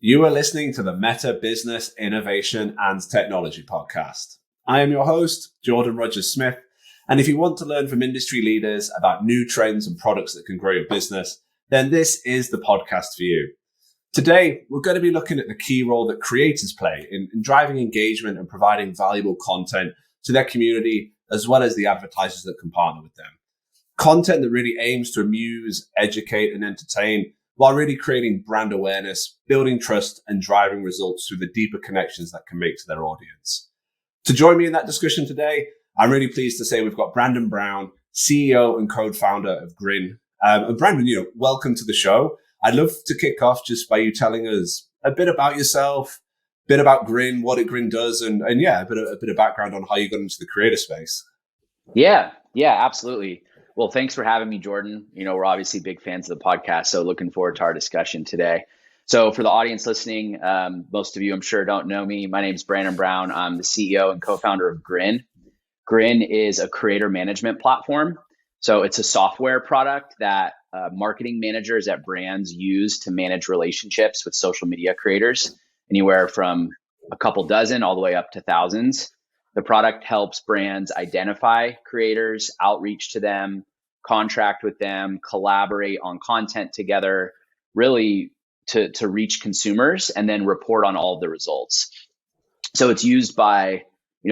You are listening to the Meta Business Innovation and Technology Podcast. I am your host, Jordan Rogers-Smith, and if you want to learn from industry leaders about new trends and products that can grow your business, then this is the podcast for you. Today, we're going to be looking at the key role that creators play in driving engagement and providing valuable content to their community, as well as the advertisers that can partner with them. Content that really aims to amuse, educate, and entertain, while really creating brand awareness, building trust, and driving results through the deeper connections that can make to their audience. To join me in that discussion today, I'm really pleased to say we've got Brandon Brown, CEO and co-founder of Grin. And Brandon, welcome to the show. I'd love to kick off just by you telling us a bit about yourself, a bit about Grin, what Grin does, and a bit of background on how you got into the creator space. Yeah, absolutely. Well, thanks for having me, Jordan. We're obviously big fans of the podcast, so looking forward to our discussion today. So for the audience listening, most of you, I'm sure, don't know me. My name is Brandon Brown. I'm the CEO and co-founder of Grin. Grin is a creator management platform. So it's a software product that marketing managers at brands use to manage relationships with social media creators, anywhere from a couple dozen all the way up to thousands. The product helps brands identify creators, outreach to them, contract with them, collaborate on content together, really to reach consumers and then report on all of the results. So it's used by,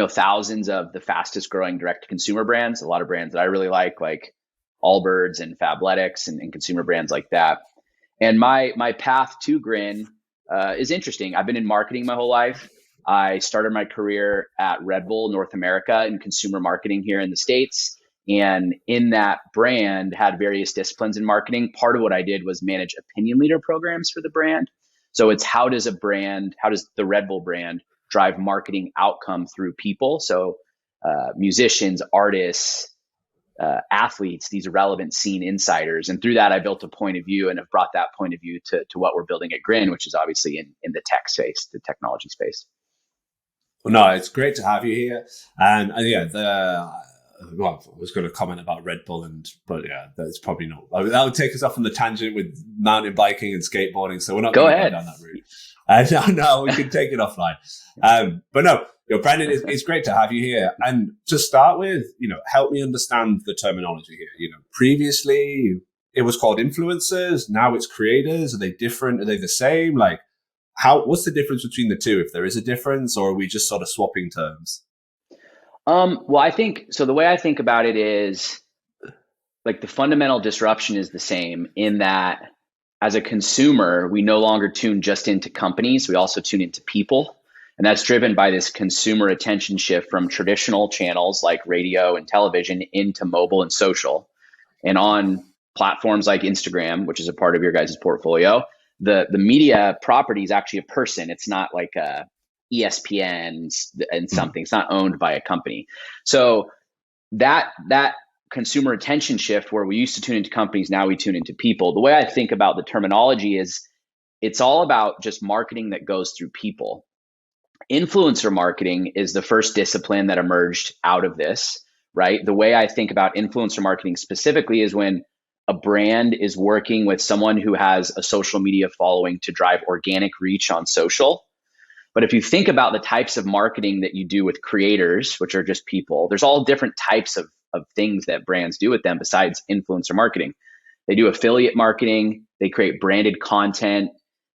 thousands of the fastest growing direct to consumer brands, a lot of brands that I really like Allbirds and Fabletics and consumer brands like that. And my path to Grin is interesting. I've been in marketing my whole life. I started my career at Red Bull North America in consumer marketing here in the States. And in that brand had various disciplines in marketing. Part of what I did was manage opinion leader programs for the brand. So it's how does the Red Bull brand drive marketing outcome through people? So musicians, artists, athletes, these relevant scene insiders. And through that, I built a point of view and have brought that point of view to what we're building at Grin, which is obviously in the tech space, the technology space. Well, no, it's great to have you here. And I was going to comment about Red Bull, but that's probably not. That would take us off on the tangent with mountain biking and skateboarding. So we're not going to go down that route. No, we can take it offline. But no, Brandon, it's great to have you here. And to start with, help me understand the terminology here. Previously it was called influencers. Now it's creators. Are they different? Are they the same? What's the difference between the two? If there is a difference, or are we just sort of swapping terms? Well, I think so. The way I think about it is the fundamental disruption is the same in that as a consumer, we no longer tune just into companies. We also tune into people. And that's driven by this consumer attention shift from traditional channels like radio and television into mobile and social. And on platforms like Instagram, which is a part of your guys' portfolio, the media property is actually a person. It's not like a ESPN and something. It's not owned by a company. So that consumer attention shift where we used to tune into companies, now we tune into people. The way I think about the terminology is it's all about just marketing that goes through people. Influencer marketing is the first discipline that emerged out of this, right? The way I think about influencer marketing specifically is when a brand is working with someone who has a social media following to drive organic reach on social. But if you think about the types of marketing that you do with creators, which are just people, there's all different types of things that brands do with them besides influencer marketing. They do affiliate marketing, they create branded content,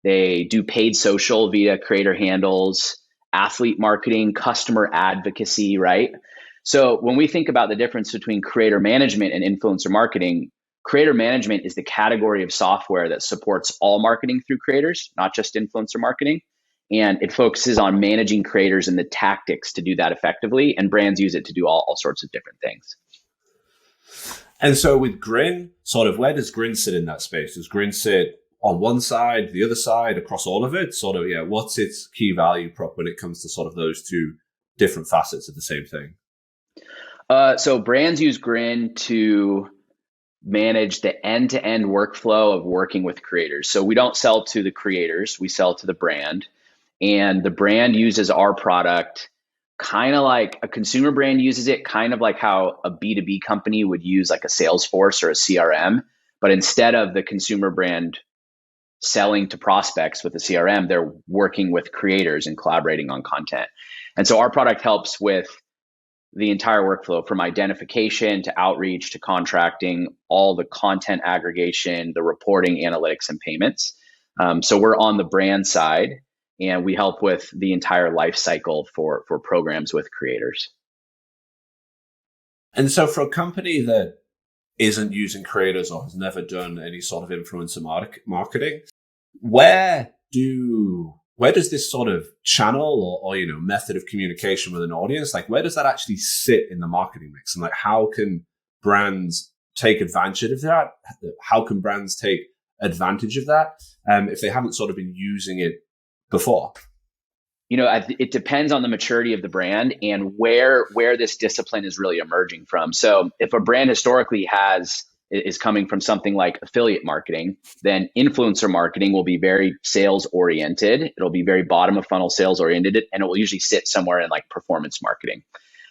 they do paid social via creator handles, athlete marketing, customer advocacy, right? So when we think about the difference between creator management and influencer marketing, creator management is the category of software that supports all marketing through creators, not just influencer marketing. And it focuses on managing creators and the tactics to do that effectively. And brands use it to do all sorts of different things. And so with Grin, sort of where does Grin sit in that space? Does Grin sit on one side, the other side, across all of it? Sort of, what's its key value prop when it comes to sort of those two different facets of the same thing? So brands use Grin to manage the end-to-end workflow of working with creators. So we don't sell to the creators, we sell to the brand. And the brand uses our product kind of like a consumer brand uses it, kind of like how a B2B company would use like a Salesforce or a CRM. But instead of the consumer brand selling to prospects with the CRM, they're working with creators and collaborating on content. And so our product helps with the entire workflow from identification to outreach to contracting, all the content aggregation, the reporting, analytics, and payments. So we're on the brand side, and we help with the entire life cycle for programs with creators. And so for a company that isn't using creators or has never done any sort of influencer marketing, where does this sort of channel or method of communication with an audience, like where does that actually sit in the marketing mix? And like, how can brands take advantage of that? How can brands take advantage of that if they haven't sort of been using it before? It depends on the maturity of the brand and where this discipline is really emerging from. So if a brand historically is coming from something like affiliate marketing, then influencer marketing will be very sales oriented. It'll be very bottom of funnel sales oriented, and it will usually sit somewhere in like performance marketing.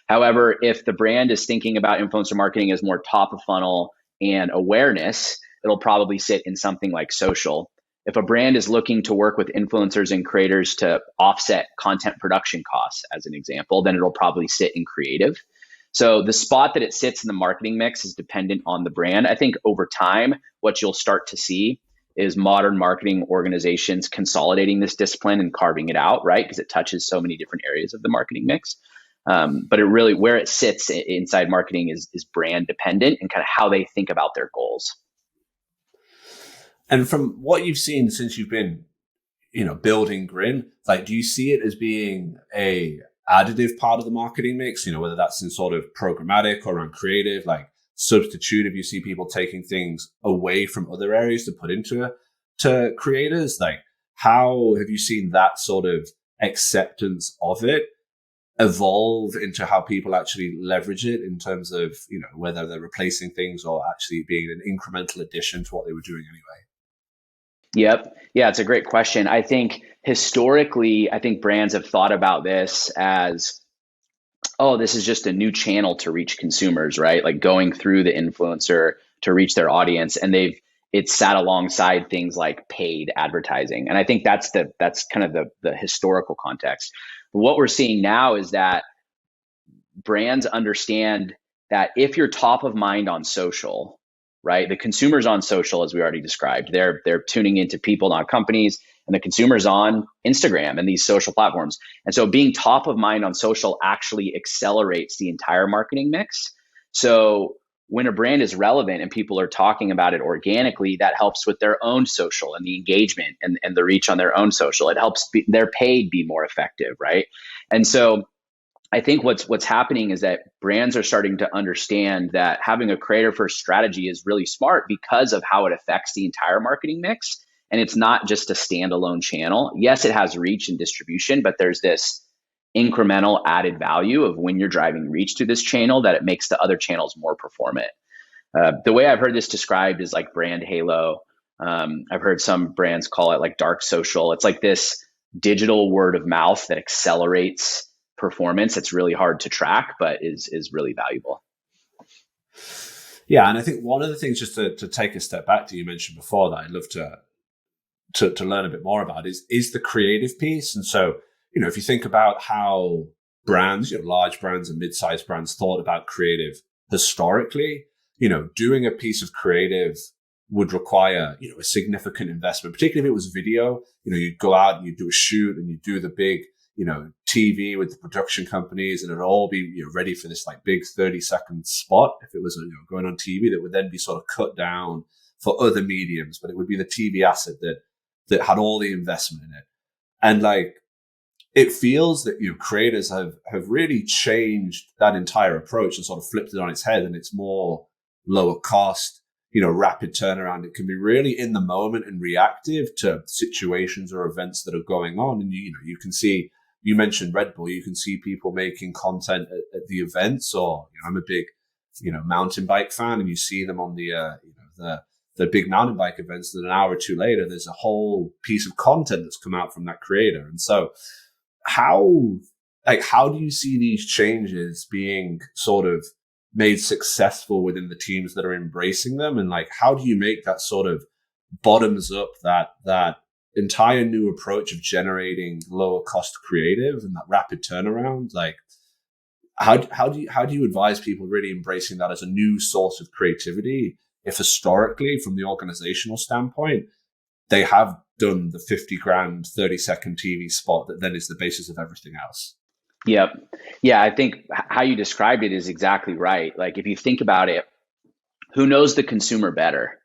However, if the brand is thinking about influencer marketing as more top of funnel and awareness, it'll probably sit in something like social. If a brand is looking to work with influencers and creators to offset content production costs, as an example, then it'll probably sit in creative. So the spot that it sits in the marketing mix is dependent on the brand. I think over time, what you'll start to see is modern marketing organizations consolidating this discipline and carving it out, right? Because it touches so many different areas of the marketing mix. But it really, where it sits inside marketing is brand dependent and kind of how they think about their goals. And from what you've seen since you've been, building Grin, like, do you see it as being a additive part of the marketing mix? Whether that's in sort of programmatic or around creative, like substitutive, you see people taking things away from other areas to put into to creators. Like, how have you seen that sort of acceptance of it evolve into how people actually leverage it in terms of, whether they're replacing things or actually being an incremental addition to what they were doing anyway? Yep. Yeah, it's a great question. I think historically, brands have thought about this as, oh, this is just a new channel to reach consumers, right? Like going through the influencer to reach their audience. And it's sat alongside things like paid advertising. And I think that's kind of the historical context. What we're seeing now is that brands understand that if you're top of mind on social, right? The consumers on social, as we already described, they're tuning into people, not companies, and the consumers on Instagram and these social platforms. And so being top of mind on social actually accelerates the entire marketing mix. So when a brand is relevant and people are talking about it organically, that helps with their own social and the engagement and the reach on their own social. It helps their paid be more effective, right? And so I think what's happening is that brands are starting to understand that having a creator first strategy is really smart because of how it affects the entire marketing mix. And it's not just a standalone channel. Yes, it has reach and distribution, but there's this incremental added value of when you're driving reach through this channel that it makes the other channels more performant. The way I've heard this described is like brand halo. I've heard some brands call it like dark social. It's like this digital word of mouth that accelerates performance. It's really hard to track, but is really valuable. Yeah, and I think one of the things, just to take a step back to, you mentioned before, that I'd love to learn a bit more about is the creative piece. And so, if you think about how brands, large brands and mid-sized brands thought about creative historically, doing a piece of creative would require, a significant investment, particularly if it was video. You'd go out and you'd do a shoot and you'd do the big, TV with the production companies, and it'd all be ready for this like big 30-second spot. If it was going on TV, that would then be sort of cut down for other mediums, but it would be the TV asset that had all the investment in it. And like, it feels that creators have really changed that entire approach and sort of flipped it on its head, and it's more lower cost, rapid turnaround. It can be really in the moment and reactive to situations or events that are going on. And you can see, you mentioned Red Bull, you can see people making content at the events, or I'm a big mountain bike fan, and you see them on the big mountain bike events, and an hour or two later there's a whole piece of content that's come out from that creator. And so how do you see these changes being sort of made successful within the teams that are embracing them? And like, how do you make that sort of bottoms up that entire new approach of generating lower cost creative and that rapid turnaround, like how do you advise people really embracing that as a new source of creativity if historically from the organizational standpoint they have done the 50 grand 30-second TV spot that then is the basis of everything else? Yep. Yeah, I think how you described it is exactly right. Like if you think about it, who knows the consumer better?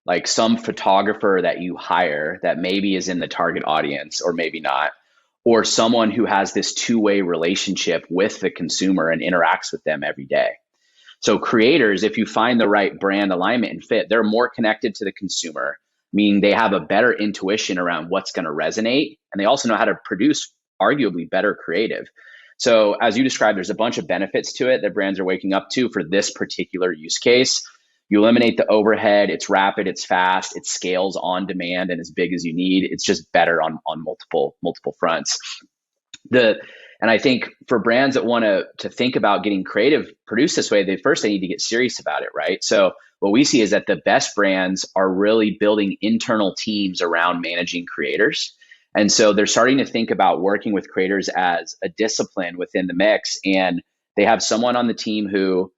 Like some photographer that you hire that maybe is in the target audience or maybe not, or someone who has this two-way relationship with the consumer and interacts with them every day. So creators, if you find the right brand alignment and fit, they're more connected to the consumer, meaning they have a better intuition around what's going to resonate. And they also know how to produce arguably better creative. So as you described, there's a bunch of benefits to it that brands are waking up to for this particular use case. You eliminate the overhead, it's rapid, it's fast, it scales on demand and as big as you need. It's just better on multiple fronts. And I think for brands that want to think about getting creative produced this way, they need to get serious about it, right? So what we see is that the best brands are really building internal teams around managing creators. And so they're starting to think about working with creators as a discipline within the mix. And they have someone on the team who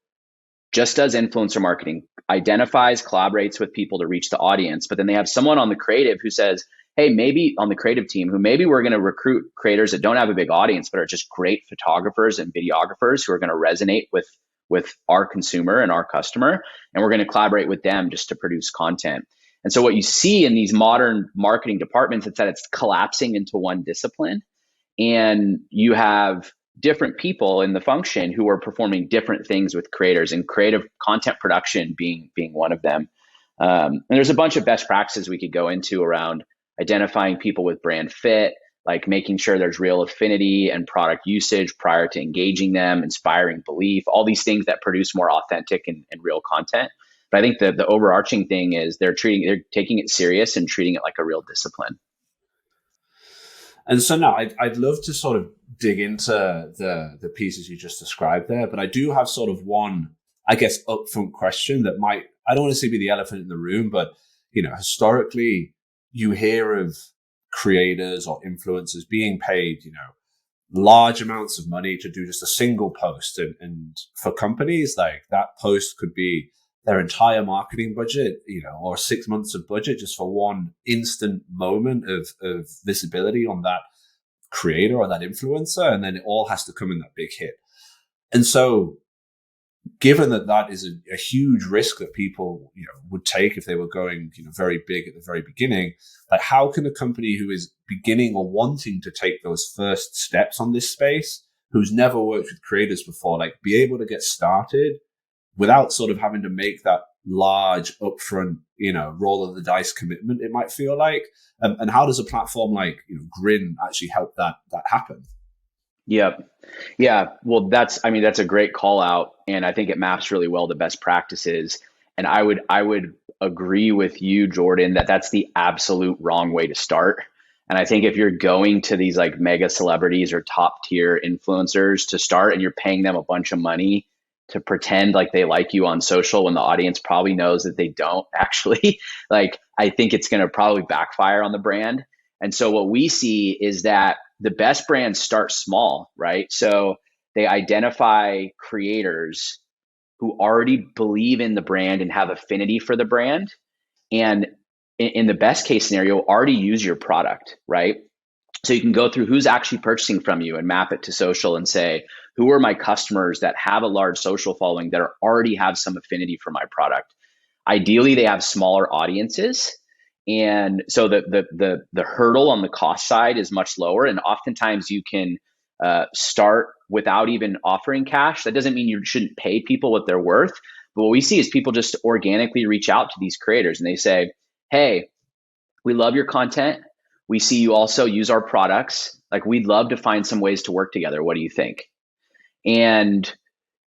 just does influencer marketing, identifies, collaborates with people to reach the audience. But then they have someone on the creative who says, hey, maybe on the creative team who maybe we're going to recruit creators that don't have a big audience, but are just great photographers and videographers who are going to resonate with our consumer and our customer. And we're going to collaborate with them just to produce content. And so what you see in these modern marketing departments is that it's collapsing into one discipline. And you have different people in the function who are performing different things with creators, and creative content production being one of them. And there's a bunch of best practices we could go into around identifying people with brand fit, like making sure there's real affinity and product usage prior to engaging them, inspiring belief, all these things that produce more authentic and real content. But I think the overarching thing is they're taking it serious and treating it like a real discipline. And so now I'd love to sort of dig into the pieces you just described there, but I do have sort of one, I guess, upfront question that I don't want to say be the elephant in the room, but, historically you hear of creators or influencers being paid, large amounts of money to do just a single post. And for companies, like that post could be their entire marketing budget, or 6 months of budget just for one instant moment of visibility on that creator or that influencer. And then it all has to come in that big hit. And so given that is a huge risk that people, would take if they were going, very big at the very beginning, like how can a company who is beginning or wanting to take those first steps on this space, who's never worked with creators before, like be able to get started without sort of having to make that large upfront, roll of the dice commitment, it might feel like? And how does a platform like, Grin actually help that happen? Yep. Yeah. Well, that's a great call out. And I think it maps really well to best practices. And I would agree with you, Jordan, that that's the absolute wrong way to start. And I think if you're going to these like mega celebrities or top tier influencers to start and you're paying them a bunch of money to pretend like they like you on social when the audience probably knows that they don't actually, like, I think it's going to probably backfire on the brand. And so what we see is that the best brands start small, right? So they identify creators who already believe in the brand and have affinity for the brand. And in the best case scenario, already use your product, right? So you can go through who's actually purchasing from you and map it to social and say, who are my customers that have a large social following that already have some affinity for my product? Ideally, they have smaller audiences. And so the hurdle on the cost side is much lower. And oftentimes you can start without even offering cash. That doesn't mean you shouldn't pay people what they're worth. But what we see is people just organically reach out to these creators and they say, hey, we love your content. We see you also use our products. Like, we'd love to find some ways to work together. What do you think? And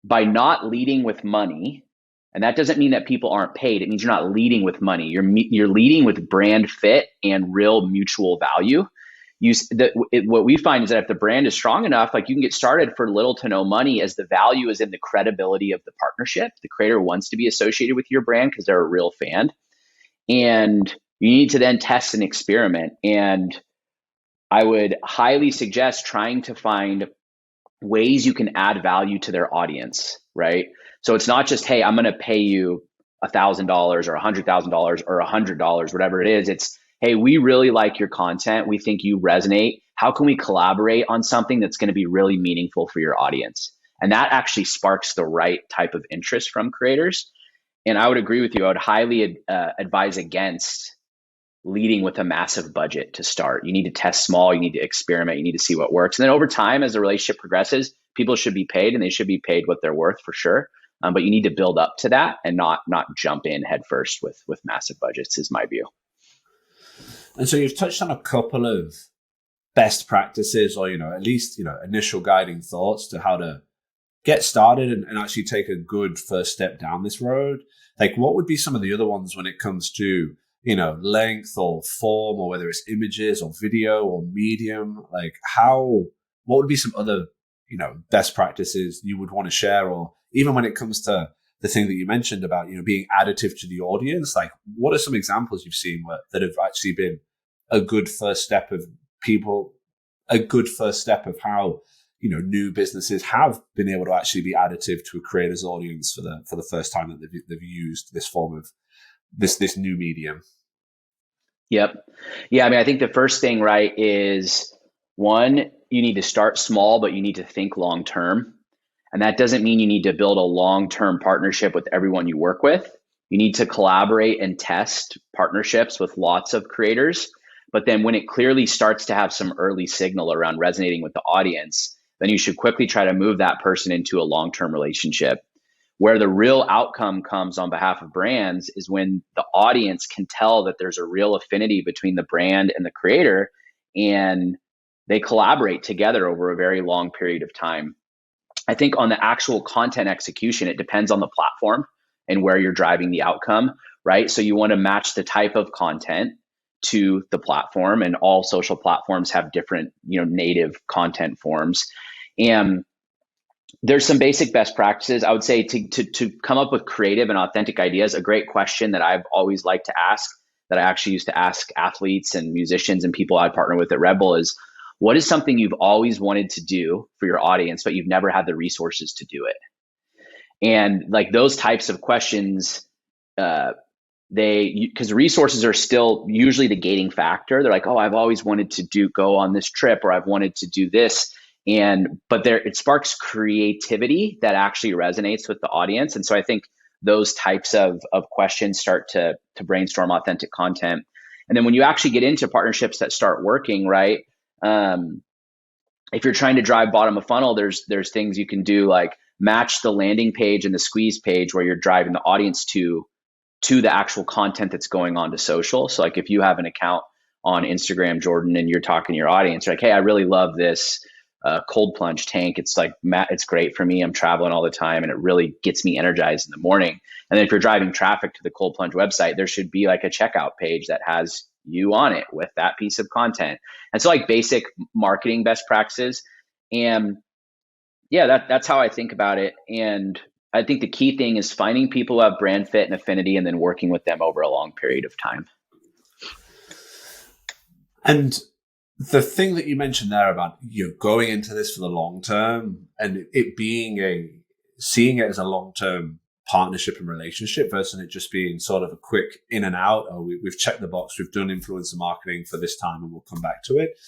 by not leading with money, and that doesn't mean that people aren't paid. It means you're not leading with money. You're leading with brand fit and real mutual value. What we find is that if the brand is strong enough, like you can get started for little to no money, as the value is in the credibility of the partnership. The creator wants to be associated with your brand because they're a real fan. And You need to then test and experiment. And I would highly suggest trying to find ways you can add value to their audience, right? So it's not just, hey, I'm going to pay you $1,000 or $100,000 or $100, whatever it is. It's, hey, we really like your content. We think you resonate. How can we collaborate on something that's going to be really meaningful for your audience? And that actually sparks the right type of interest from creators. And I would agree with you. I would highly advise against leading with a massive budget to start. You need to test small, you need to experiment, you need to see what works. And then over time, as the relationship progresses, people should be paid, and they should be paid what they're worth for sure. But you need to build up to that and not jump in head first with massive budgets, is my view. And so you've touched on a couple of best practices, or at least initial guiding thoughts to how to get started and actually take a good first step down this road. Like, what would be some of the other ones when it comes to length or form, or whether it's images or video or medium? Like, what would be some other best practices you would want to share? Or even when it comes to the thing that you mentioned about being additive to the audience, like, what are some examples you've seen that have actually been a good first step of how new businesses have been able to actually be additive to a creator's audience for the first time that they've used this form of this new medium? Yep. Yeah. I mean, I think the first thing, right, is one, you need to start small, but you need to think long term. And that doesn't mean you need to build a long-term partnership with everyone you work with. You need to collaborate and test partnerships with lots of creators. But then when it clearly starts to have some early signal around resonating with the audience, then you should quickly try to move that person into a long-term relationship. Where the real outcome comes on behalf of brands is when the audience can tell that there's a real affinity between the brand and the creator, and they collaborate together over a very long period of time. I think on the actual content execution, it depends on the platform and where you're driving the outcome, right? So you want to match the type of content to the platform, and all social platforms have different, native content forms. And there's some basic best practices. I would say to come up with creative and authentic ideas. A great question that I've always liked to ask, that I actually used to ask athletes and musicians and people I partner with at Red Bull, is, what is something you've always wanted to do for your audience, but you've never had the resources to do it? And like those types of questions, because resources are still usually the gating factor. They're like, oh, I've always wanted to go on this trip, or I've wanted to do this. But it sparks creativity that actually resonates with the audience. And so I think those types of questions start to brainstorm authentic content. And then when you actually get into partnerships that start working, right? If you're trying to drive bottom of funnel, there's things you can do, like match the landing page and the squeeze page where you're driving the audience to the actual content that's going on to social. So like if you have an account on Instagram, Jordan, and you're talking to your audience, you're like, hey, I really love this cold plunge tank. It's like, it's great for me. I'm traveling all the time and it really gets me energized in the morning. And then if you're driving traffic to the cold plunge website, there should be like a checkout page that has you on it with that piece of content. And so like basic marketing best practices. And yeah, that's how I think about it. And I think the key thing is finding people who have brand fit and affinity, and then working with them over a long period of time. And the thing that you mentioned there about going into this for the long term, and it being seeing it as a long-term partnership and relationship versus it just being sort of a quick in and out, or we've checked the box, we've done influencer marketing for this time and we'll come back to it.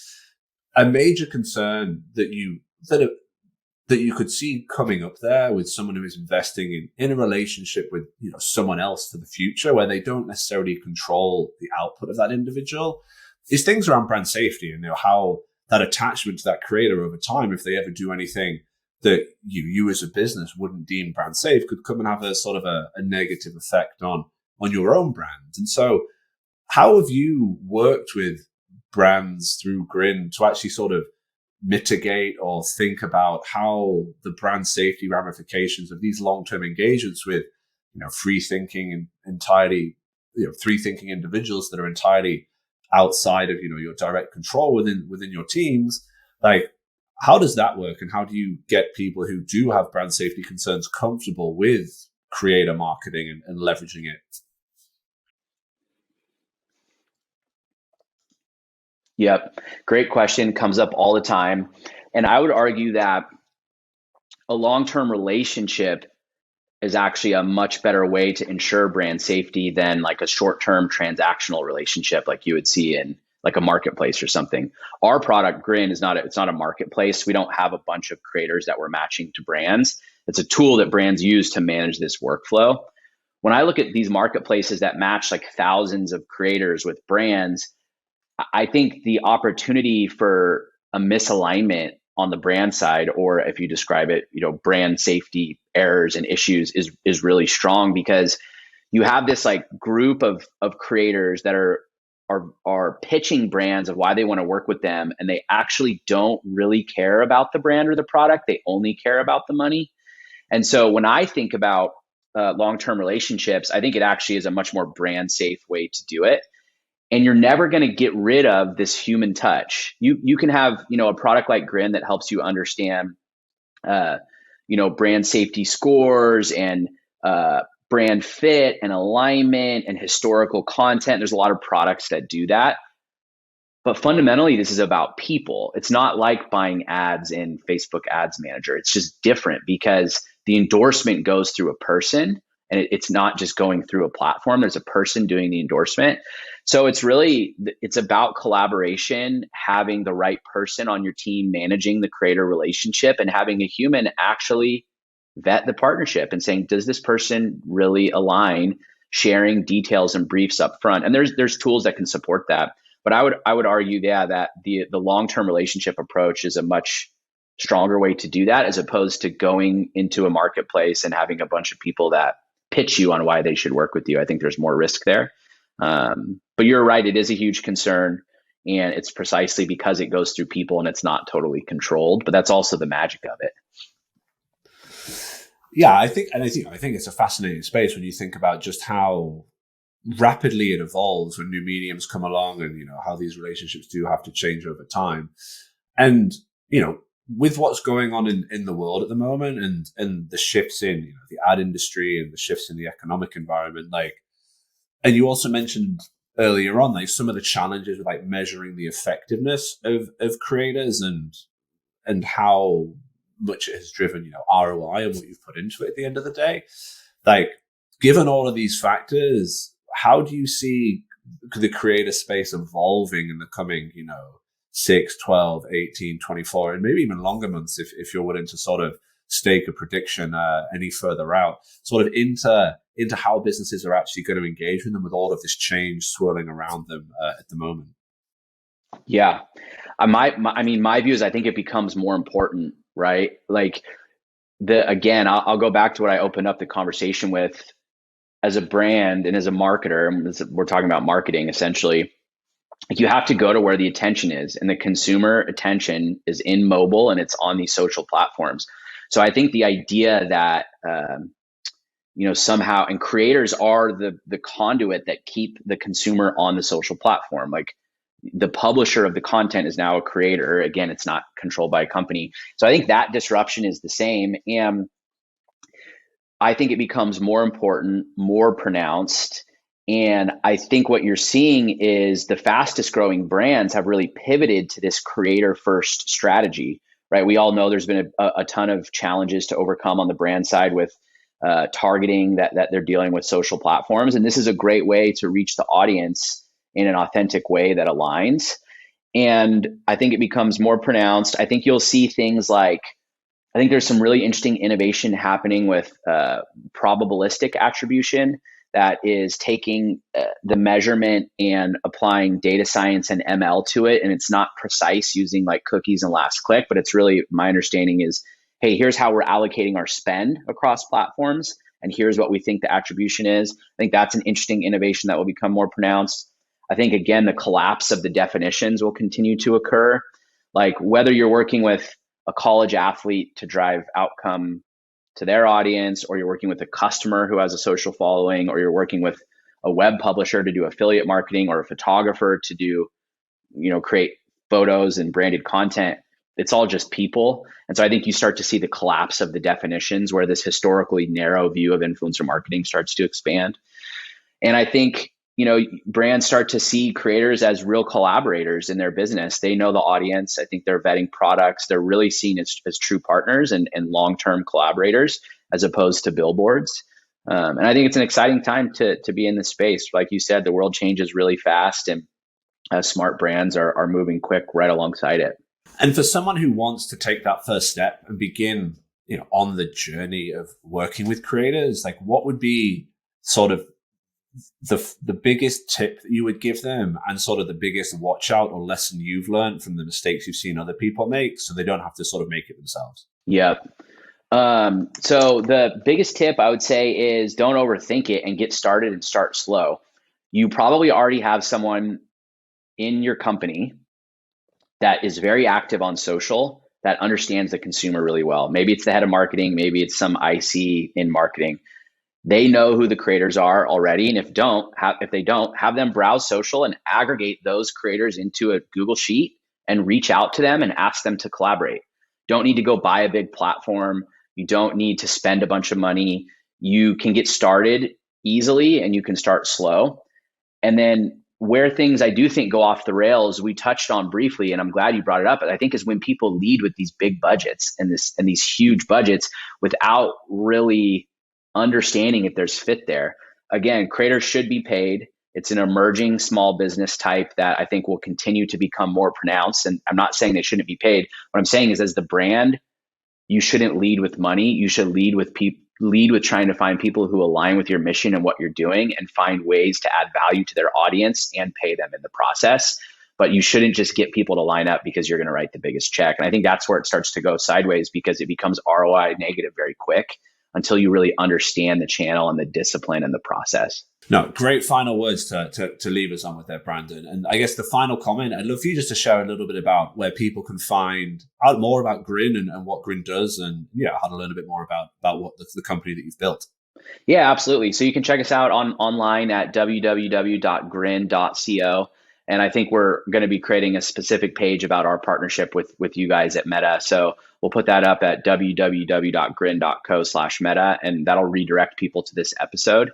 A major concern that you could see coming up there with someone who is investing in a relationship with someone else for the future, where they don't necessarily control the output of that individual, is things around brand safety, and how that attachment to that creator over time, if they ever do anything that you as a business wouldn't deem brand safe, could come and have a sort of a negative effect on your own brand. And so how have you worked with brands through Grin to actually sort of mitigate or think about how the brand safety ramifications of these long-term engagements with free thinking individuals that are entirely outside of your direct control within your teams? Like, how does that work, and how do you get people who do have brand safety concerns comfortable with creator marketing and leveraging it? Yep. Great question. Comes up all the time. And I would argue that a long-term relationship is actually a much better way to ensure brand safety than like a short-term transactional relationship like you would see in like a marketplace or something. Our product Grin is not it's not a marketplace. We don't have a bunch of creators that we're matching to brands. It's a tool that brands use to manage this workflow. When I look at these marketplaces that match like thousands of creators with brands, I think the opportunity for a misalignment on the brand side, or if you describe it, brand safety errors and issues is really strong because you have this like group of creators that are pitching brands of why they want to work with them, and they actually don't really care about the brand or the product. They only care about the money. And so when I think about long-term relationships, I think it actually is a much more brand safe way to do it. And you're never going to get rid of this human touch. You can have a product like Grin that helps you understand brand safety scores and brand fit and alignment and historical content. There's a lot of products that do that. But fundamentally, this is about people. It's not like buying ads in Facebook Ads Manager. It's just different because the endorsement goes through a person, and it's not just going through a platform. There's a person doing the endorsement. So it's about collaboration, having the right person on your team managing the creator relationship, and having a human actually vet the partnership and saying, does this person really align, sharing details and briefs up front? And there's tools that can support that. But I would argue, that the long-term relationship approach is a much stronger way to do that, as opposed to going into a marketplace and having a bunch of people that pitch you on why they should work with you. I think there's more risk there. But you're right, it is a huge concern, and it's precisely because it goes through people and it's not totally controlled. But that's also the magic of it. Yeah, I think it's a fascinating space when you think about just how rapidly it evolves when new mediums come along, and how these relationships do have to change over time. And with what's going on in the world at the moment, and the shifts in the ad industry and the shifts in the economic environment, and you also mentioned earlier on some of the challenges with measuring the effectiveness of creators and how much it has driven ROI and what you've put into it at the end of the day. Given all of these factors, how do you see the creator space evolving in the coming 6, 12, 18, 24, and maybe even longer months, if you're willing to sort of stake a prediction any further out, sort of into how businesses are actually going to engage with them with all of this change swirling around them at the moment? Yeah. My view is I think it becomes more important, right? I'll go back to what I opened up the conversation with. As a brand and as a marketer, we're talking about marketing essentially, you have to go to where the attention is, and the consumer attention is in mobile and it's on these social platforms. So I think the idea that somehow, and creators are the conduit that keep the consumer on the social platform. The publisher of the content is now a creator. Again, it's not controlled by a company. So I think that disruption is the same, and I think it becomes more important, more pronounced. And I think what you're seeing is the fastest growing brands have really pivoted to this creator first strategy, right? We all know there's been a ton of challenges to overcome on the brand side with targeting that they're dealing with social platforms. And this is a great way to reach the audience in an authentic way that aligns. And I think it becomes more pronounced. I think you'll see things like, I think there's some really interesting innovation happening with probabilistic attribution that is taking the measurement and applying data science and ML to it. And it's not precise using cookies and last click, but it's really, my understanding is, hey, here's how we're allocating our spend across platforms, and here's what we think the attribution is. I think that's an interesting innovation that will become more pronounced. I think, again, the collapse of the definitions will continue to occur. Whether you're working with a college athlete to drive outcome to their audience, or you're working with a customer who has a social following, or you're working with a web publisher to do affiliate marketing, or a photographer to do, create photos and branded content, it's all just people. And so I think you start to see the collapse of the definitions, where this historically narrow view of influencer marketing starts to expand. And I think brands start to see creators as real collaborators in their business. They know the audience. I think they're vetting products. They're really seen as true partners and long-term collaborators as opposed to billboards. And I think it's an exciting time to be in this space. Like you said, the world changes really fast, and smart brands are moving quick right alongside it. And for someone who wants to take that first step and begin, on the journey of working with creators, like what would be sort of the biggest tip that you would give them, and sort of the biggest watch out or lesson you've learned from the mistakes you've seen other people make, so they don't have to sort of make it themselves? Yep. So the biggest tip I would say is don't overthink it and get started and start slow. You probably already have someone in your company that is very active on social, that understands the consumer really well. Maybe it's the head of marketing, maybe it's some IC in marketing. They know who the creators are already. And if they don't, have them browse social and aggregate those creators into a Google Sheet and reach out to them and ask them to collaborate. Don't need to go buy a big platform. You don't need to spend a bunch of money. You can get started easily and you can start slow. And then where things I do think go off the rails, we touched on briefly, and I'm glad you brought it up, but I think is when people lead with these big budgets and these huge budgets without really understanding if there's fit there. Again, creators should be paid. It's an emerging small business type that I think will continue to become more pronounced. And I'm not saying they shouldn't be paid. What I'm saying is, as the brand, you shouldn't lead with money. You should lead with trying to find people who align with your mission and what you're doing, and find ways to add value to their audience and pay them in the process. But you shouldn't just get people to line up because you're going to write the biggest check. And I think that's where it starts to go sideways, because it becomes ROI negative very quick until you really understand the channel and the discipline and the process. No, great final words to leave us on with there, Brandon. And I guess the final comment, I'd love for you just to share a little bit about where people can find out more about Grin and what Grin does, and how to learn a bit more about what the company that you've built. Yeah, absolutely. So you can check us out online at www.grin.co. And I think we're going to be creating a specific page about our partnership with you guys at Meta. So we'll put that up at www.grin.co/meta, and that'll redirect people to this episode.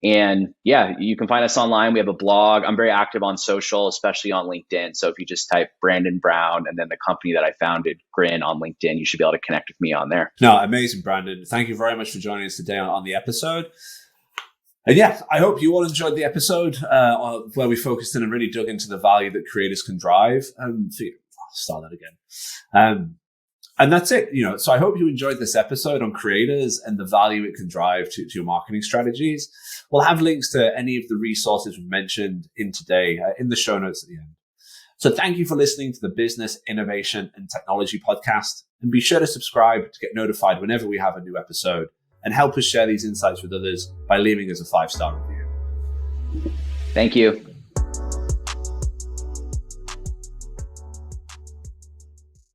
And yeah, you can find us online. We have a blog. I'm very active on social, especially on LinkedIn. So if you just type Brandon Brown and then the company that I founded, Grin, on LinkedIn, you should be able to connect with me on there. No, amazing, Brandon. Thank you very much for joining us today on the episode. And yeah, I hope you all enjoyed the episode where we focused in and really dug into the value that creators can drive. I'll start that again. And that's it. So I hope you enjoyed this episode on creators and the value it can drive to your marketing strategies. We'll have links to any of the resources we mentioned in today in the show notes at the end. So thank you for listening to the Business, Innovation, and Technology podcast. And be sure to subscribe to get notified whenever we have a new episode, and help us share these insights with others by leaving us a 5-star review. Thank you.